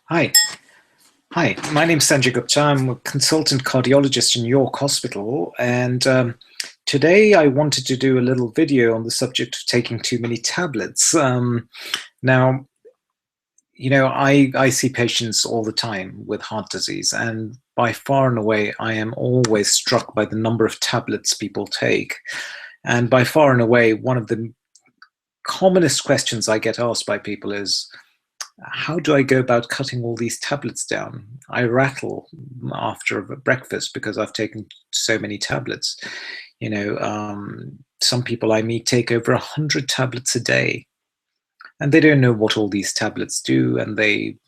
Hi. Hi, my name's Sanjay Gupta. I'm a consultant cardiologist in York Hospital, and today I wanted to do a little video on the subject of taking too many tablets. Now, I see patients all the time with heart disease, and by far and away, I am always struck by the number of tablets people take. And by far and away, one of the commonest questions I get asked by people is, how do I go about cutting all these tablets down? I rattle after breakfast because I've taken so many tablets. Some people I meet take over 100 tablets a day, and they don't know what all these tablets do, and they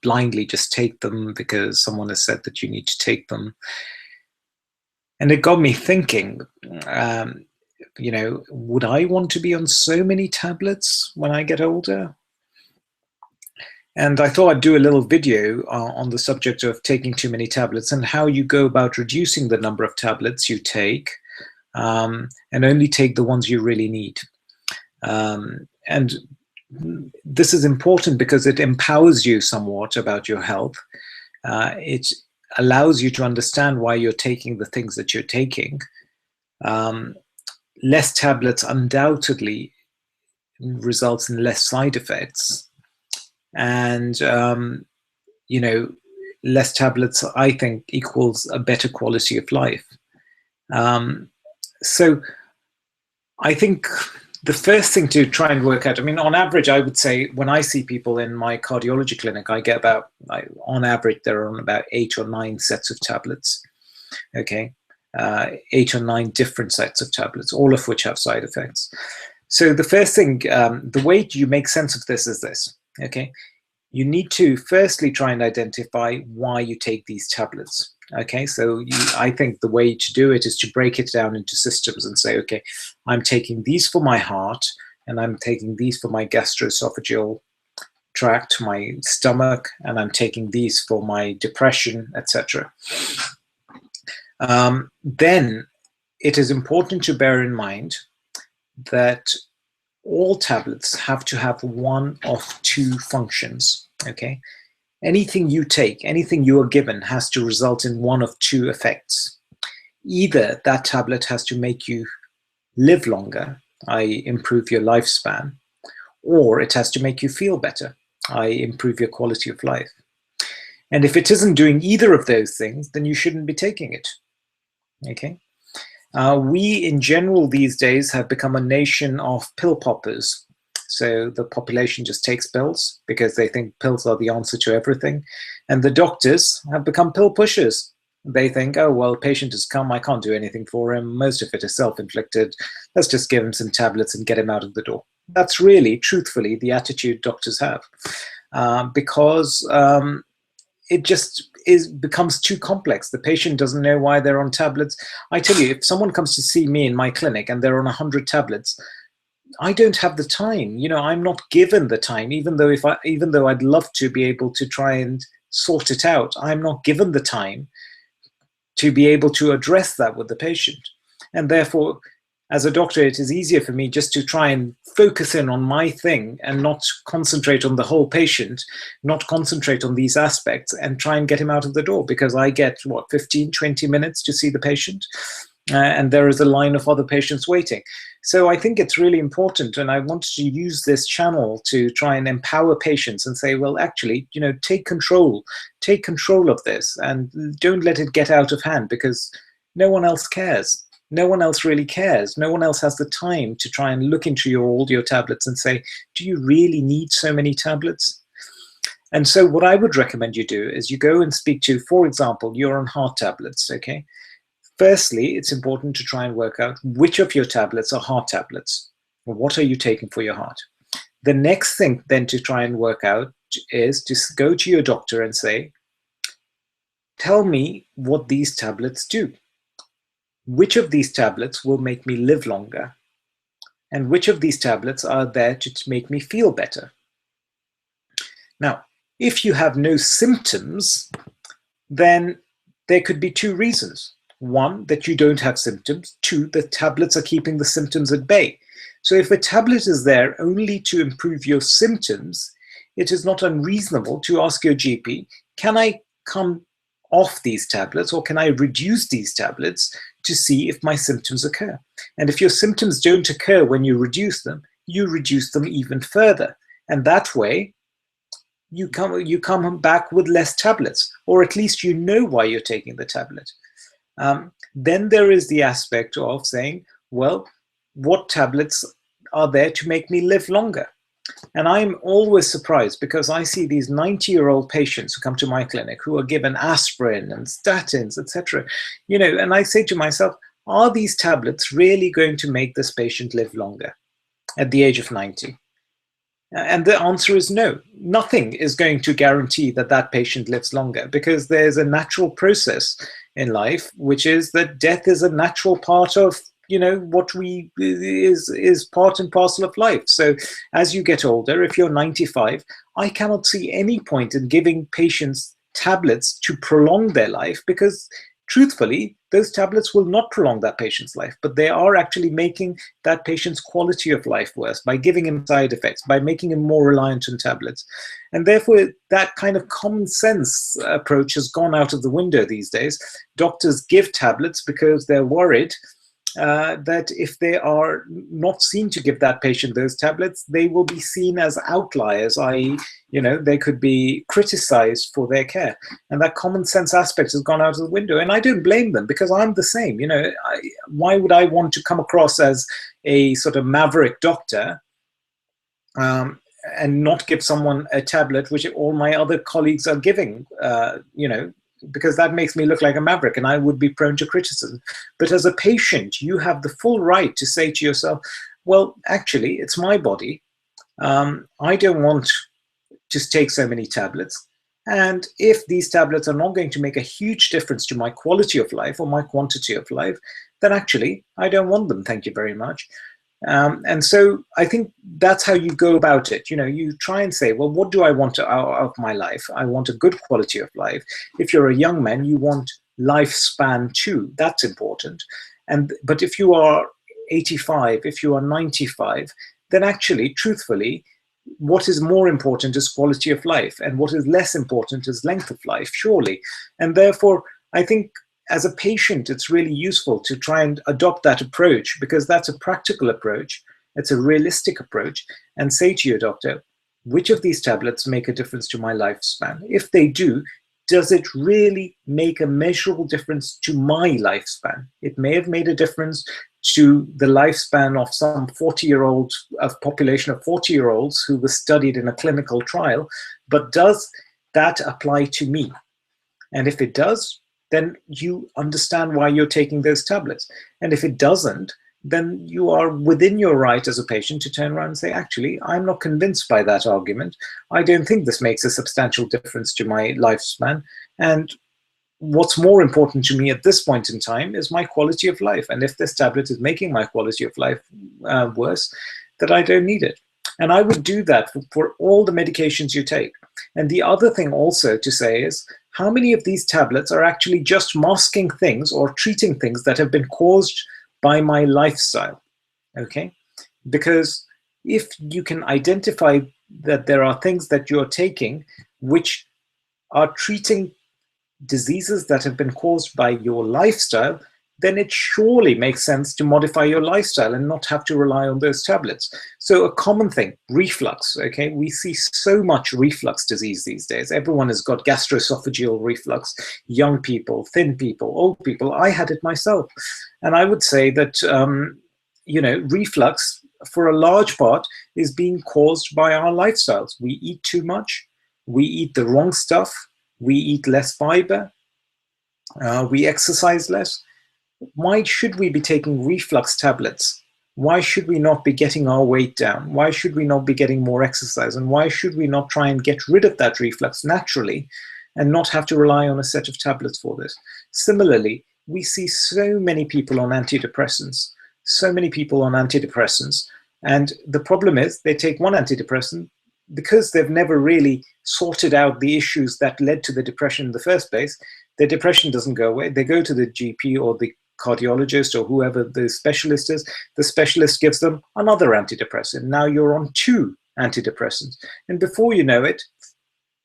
blindly just take them because someone has said that you need to take them. And it got me thinking, would I want to be on so many tablets when I get older? And I thought I'd do a little video on the subject of taking too many tablets and how you go about reducing the number of tablets you take, and only take the ones you really need. And this is important because it empowers you somewhat about your health. It allows you to understand why you're taking the things that you're taking. Less tablets undoubtedly results in less side effects. And, less tablets, I think, equals a better quality of life. So I think the first thing to try and work out, on average, I would say when I see people in my cardiology clinic, I get on average, they're on about 8 or 9 sets of tablets. Okay. 8 or 9 different sets of tablets, all of which have side effects. So the first thing, the way you make sense of this is this. Okay, you need to firstly try and identify why you take these tablets. Okay, so I think the way to do it is to break it down into systems and say, okay, I'm taking these for my heart, and I'm taking these for my gastroesophageal tract, my stomach, and I'm taking these for my depression, etc. Then it is important to bear in mind that all tablets have to have one of 2 functions, okay? Anything you take, anything you are given has to result in one of 2 effects. Either that tablet has to make you live longer, i.e. improve your lifespan, or it has to make you feel better, i.e. improve your quality of life. And if it isn't doing either of those things, then you shouldn't be taking it, okay? We, in general, these days have become a nation of pill poppers. So the population just takes pills because they think pills are the answer to everything. And the doctors have become pill pushers. They think, oh, well, patient has come, I can't do anything for him. Most of it is self-inflicted. Let's just give him some tablets and get him out of the door. That's really, truthfully, the attitude doctors have. Because it just becomes too complex. The patient doesn't know why they're on tablets. I tell you, if someone comes to see me in my clinic and they're on 100 tablets, I don't have the time. I'm not given the time, even though I'd love to be able to try and sort it out. I'm not given the time to be able to address that with the patient. And therefore, as a doctor, it is easier for me just to try and focus in on my thing and not concentrate on the whole patient, not concentrate on these aspects and try and get him out of the door, because I get, 15, 20 minutes to see the patient, and there is a line of other patients waiting. So I think it's really important, and I want to use this channel to try and empower patients and say, well, actually, take control of this, and don't let it get out of hand, because no one else cares. No one else really cares. No one else has the time to try and look into all your tablets and say, do you really need so many tablets? And so what I would recommend you do is you go and speak to, for example, you're on heart tablets, okay? Firstly, it's important to try and work out which of your tablets are heart tablets. What are you taking for your heart? The next thing then to try and work out is to go to your doctor and say, tell me what these tablets do. Which of these tablets will make me live longer? And which of these tablets are there to make me feel better? Now, if you have no symptoms, then there could be 2 reasons. 1, that you don't have symptoms. 2, the tablets are keeping the symptoms at bay. So if a tablet is there only to improve your symptoms, it is not unreasonable to ask your GP, can I come off these tablets, or can I reduce these tablets to see if my symptoms occur? And if your symptoms don't occur when you reduce them even further. And that way, you come back with less tablets, or at least you know why you're taking the tablet. Then there is the aspect of saying, well, what tablets are there to make me live longer? And I'm always surprised, because I see these 90-year-old patients who come to my clinic who are given aspirin and statins, etc. And I say to myself, are these tablets really going to make this patient live longer at the age of 90? And the answer is no. Nothing is going to guarantee that that patient lives longer, because there's a natural process in life, which is that death is a natural part of what is part and parcel of life. So as you get older, if you're 95, I cannot see any point in giving patients tablets to prolong their life, because truthfully, those tablets will not prolong that patient's life, but they are actually making that patient's quality of life worse by giving him side effects, by making him more reliant on tablets. And therefore, that kind of common sense approach has gone out of the window these days. Doctors give tablets because they're worried that if they are not seen to give that patient those tablets, they will be seen as outliers, i.e., they could be criticized for their care. And that common sense aspect has gone out of the window. And I don't blame them, because I'm the same. Why would I want to come across as a sort of maverick doctor and not give someone a tablet which all my other colleagues are giving, because that makes me look like a maverick, and I would be prone to criticism. But as a patient, you have the full right to say to yourself, well, actually, it's my body. I don't want to take so many tablets. And if these tablets are not going to make a huge difference to my quality of life or my quantity of life, then actually, I don't want them. Thank you very much. And so I think that's how you go about it. You try and say, well, what do I want out of my life? I want a good quality of life. If you're a young man, you want lifespan too. That's important. But if you are 85, if you are 95, then actually, truthfully, what is more important is quality of life, and what is less important is length of life, surely. And therefore, I think as a patient, it's really useful to try and adopt that approach, because that's a practical approach, it's a realistic approach, and say to your doctor, which of these tablets make a difference to my lifespan? If they do, does it really make a measurable difference to my lifespan? It may have made a difference to the lifespan of some 40-year-old, a population of 40-year-olds who was studied in a clinical trial, but does that apply to me? And if it does, then you understand why you're taking those tablets. And if it doesn't, then you are within your right as a patient to turn around and say, actually, I'm not convinced by that argument. I don't think this makes a substantial difference to my lifespan. And what's more important to me at this point in time is my quality of life. And if this tablet is making my quality of life worse, then I don't need it. And I would do that for all the medications you take. And the other thing also to say is, how many of these tablets are actually just masking things or treating things that have been caused by my lifestyle? Okay? Because if you can identify that there are things that you're taking which are treating diseases that have been caused by your lifestyle, then it surely makes sense to modify your lifestyle and not have to rely on those tablets. So a common thing, reflux, okay? We see so much reflux disease these days. Everyone has got gastroesophageal reflux, young people, thin people, old people. I had it myself. And I would say that, reflux, for a large part, is being caused by our lifestyles. We eat too much, we eat the wrong stuff, we eat less fiber, we exercise less. Why should we be taking reflux tablets? Why should we not be getting our weight down? Why should we not be getting more exercise? And why should we not try and get rid of that reflux naturally and not have to rely on a set of tablets for this? Similarly, we see so many people on antidepressants, and the problem is they take one antidepressant because they've never really sorted out the issues that led to the depression in the first place. Their depression doesn't go away. They go to the GP or the cardiologist or whoever the specialist is. The specialist gives them another antidepressant. Now you're on two antidepressants. And before you know it,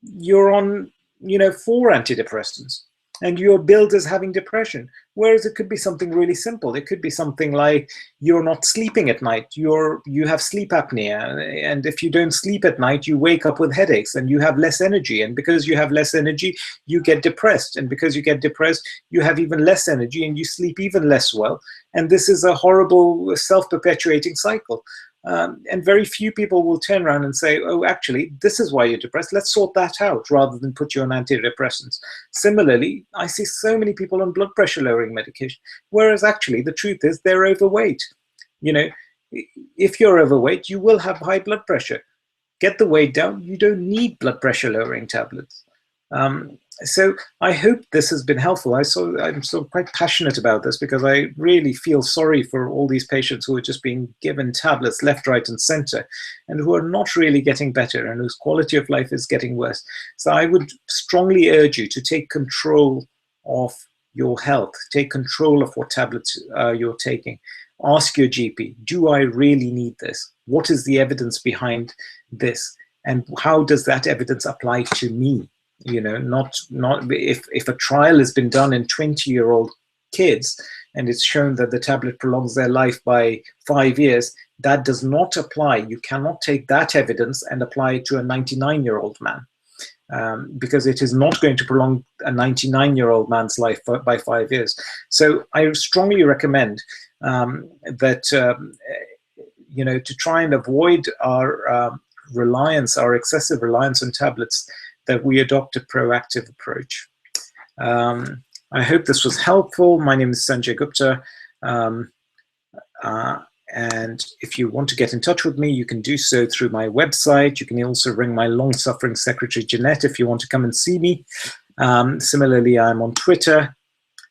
you're on, 4 antidepressants, and you're billed as having depression. Whereas it could be something really simple. It could be something like you're not sleeping at night. You have sleep apnea, and if you don't sleep at night, you wake up with headaches, and you have less energy. And because you have less energy, you get depressed. And because you get depressed, you have even less energy, and you sleep even less well. And this is a horrible self-perpetuating cycle. And very few people will turn around and say, oh, actually, this is why you're depressed. Let's sort that out, rather than put you on antidepressants. Similarly, I see so many people on blood pressure lowering medication, whereas actually the truth is they're overweight. If you're overweight, you will have high blood pressure. Get the weight down. You don't need blood pressure lowering tablets. So I hope this has been helpful. I'm so quite passionate about this because I really feel sorry for all these patients who are just being given tablets left, right, and center, and who are not really getting better, and whose quality of life is getting worse. So I would strongly urge you to take control of your health, take control of what tablets you're taking. Ask your GP, do I really need this? What is the evidence behind this? And how does that evidence apply to me? Not if a trial has been done in 20-year-old kids and it's shown that the tablet prolongs their life by 5 years, that does not apply. You cannot take that evidence and apply it to a 99-year-old man, because it is not going to prolong a 99-year-old man's life by 5 years. So I strongly recommend that to try and avoid our excessive reliance on tablets, that we adopt a proactive approach. I hope this was helpful. My name is Sanjay Gupta. And if you want to get in touch with me, you can do so through my website. You can also ring my long-suffering secretary, Jeanette, if you want to come and see me. Similarly, I'm on Twitter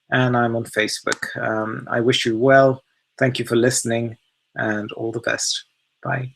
and I'm on Facebook. I wish you well. Thank you for listening, and all the best. Bye.